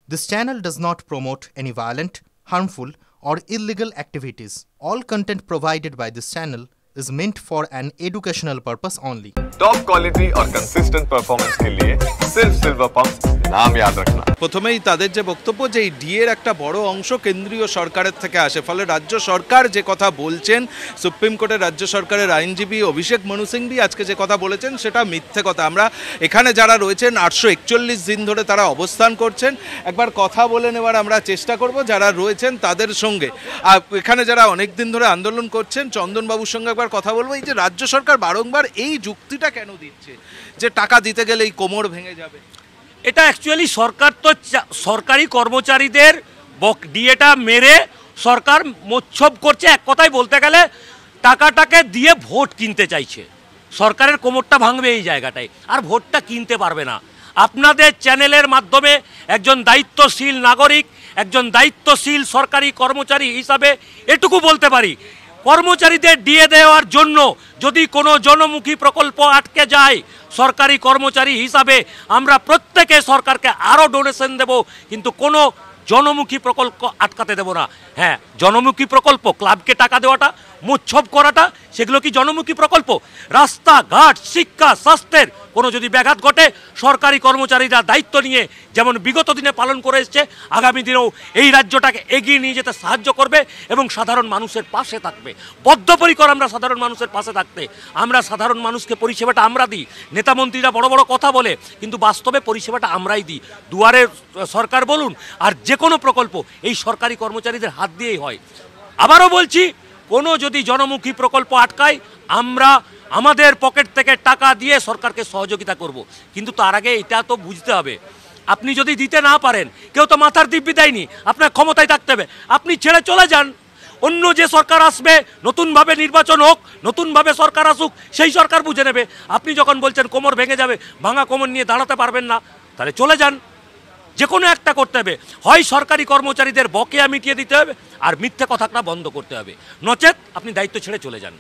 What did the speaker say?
This channel does not promote any violent, harmful, or illegal activities. All content provided by this channel is meant for an educational purpose only. Top quality और consistent performance के लिए सिर्फ silver pump नाम याद रखना। প্রথমেই তাদের যে বক্তব্য যে এই ডিএর একটা বড় অংশ কেন্দ্রীয় সরকারের থেকে আসে, ফলে রাজ্য সরকার যে কথা বলছেন, সুপ্রিম কোর্টের রাজ্য সরকারের আইনজীবী অভিষেক মনু সিংভি আজকে যে কথা বলেছেন সেটা মিথ্যে কথা। আমরা এখানে যারা রয়েছেন 841 দিন ধরে তারা অবস্থান করছেন, একবার কথা বলে নেওয়ার আমরা চেষ্টা করব যারা রয়েছেন তাদের সঙ্গে। আর এখানে যারা অনেক দিন ধরে আন্দোলন করছেন চন্দনবাবুর সঙ্গে একবার কথা বলবো। এই যে রাজ্য সরকার বারংবার এই যুক্তিটা কেন দিচ্ছে যে টাকা দিতে গেলে এই কোমর ভেঙে যাবে? এটা অ্যাকচুয়ালি সরকার তো সরকারি কর্মচারীদের ডিএটা মেরে সরকার মোচ্ছব করছে। এক কথায় বলতে গেলে টাকাটাকে দিয়ে ভোট কিনতে চাইছে। সরকারের কোমরটা ভাঙবে এই জায়গাটায়, আর ভোটটা কিনতে পারবে না। আপনাদের চ্যানেলের মাধ্যমে একজন দায়িত্বশীল নাগরিক, একজন দায়িত্বশীল সরকারি কর্মচারী হিসাবে এটুকু বলতে পারি, কর্মচারীদের ডিএ দেওয়ার জন্য যদি কোনো জনমুখী প্রকল্প আটকে যায়, সরকারি কর্মচারী হিসাবে আমরা প্রত্যেকে সরকারকে আরও ডোনেশন দেব, কিন্তু কোনো জনমুখী প্রকল্প আটকাতে দেব না। হ্যাঁ, জনমুখী প্রকল্প, ক্লাবকে টাকা দেওয়াটা, মোচ্ছব করাটা, সেগুলো কি জনমুখী প্রকল্প? রাস্তাঘাট, শিক্ষা, স্বাস্থ্যের কোনো যদি ব্যাঘাত ঘটে, সরকারি কর্মচারীরা দায়িত্ব নিয়ে যেমন বিগত দিনে পালন করে এসছে, আগামী দিনেও এই রাজ্যটাকে এগিয়ে নিয়ে যেতে সাহায্য করবে এবং সাধারণ মানুষের পাশে থাকবে। বদ্ধপরিকর আমরা সাধারণ মানুষের পাশে থাকতে। আমরা সাধারণ মানুষকে পরিষেবাটা আমরা দিই। নেতামন্ত্রীরা বড় বড় কথা বলে, কিন্তু বাস্তবে পরিষেবাটা আমরাই দিই। দুয়ারে সরকার বলুন আর যে কোনো প্রকল্প এই সরকারি কর্মচারীদের হাত দিয়েই হয়। আবারও বলছি, কোনো যদি জনমুখী প্রকল্প আটকায়, আমরা আমাদের পকেট থেকে টাকা দিয়ে সরকারকে সহযোগিতা করব। কিন্তু তার আগে এটা তো বুঝতে হবে, আপনি যদি দিতে না পারেন, কেউ তো মাথার দিব্যি দেয়নি, আপনার ক্ষমতায় থাকতে হবে, আপনি ছেড়ে চলে যান। অন্য যে সরকার আসবে, নতুনভাবে নির্বাচন হোক, নতুনভাবে সরকার আসুক, সেই সরকার বুঝে নেবে। আপনি যখন বলছেন কোমর ভেঙে যাবে, ভাঙা কোমর নিয়ে দাঁড়াতে পারবেন না, তাহলে চলে যান। যে কোনো একটা করতে হবে, হয় সরকারি কর্মচারীদের বকেয়া মিটিয়ে দিতে হবে, আর মিথ্যে কথাটা বন্ধ করতে হবে, নচেত আপনি দায়িত্ব ছেড়ে চলে যান।